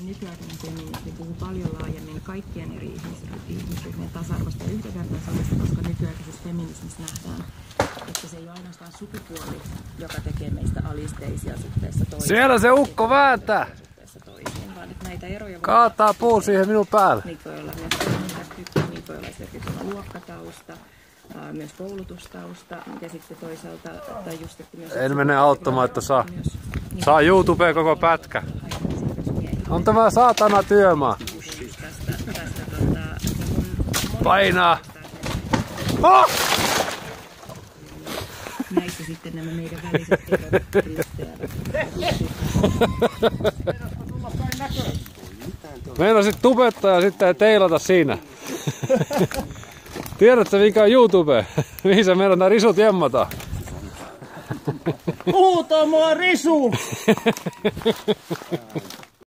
nykyaikainen feminismi puhuu paljon laajemmin kaikkien eri ihmisryhmien tasa-arvosta ja yhdenvertaisuudesta, koska nykyaikaisessa feminismissä nähdään, että se ei ole ainoastaan sukupuoli, joka tekee meistä alisteisia suhteessa toisiin. Siellä se ukko vääntää! Vaan että näitä eroja kaataa puu siihen minun päälle. Niitä voi olla myös niitä voi olla esimerkiksi luokkatausta, myös koulutustausta ja sitten toisaalta tai just, että myös en mene auttamaan, että saa YouTubeen koko pätkä. On tämä saatana työmaa. Painaa! Oh! Näissä sitten nämä meidän väliset Meinasit tubettaa ja sitten teilata siinä. Tiedätkö mikä on YouTube? Mihin sä meinataan risut jemmata? Huutaa mua risu!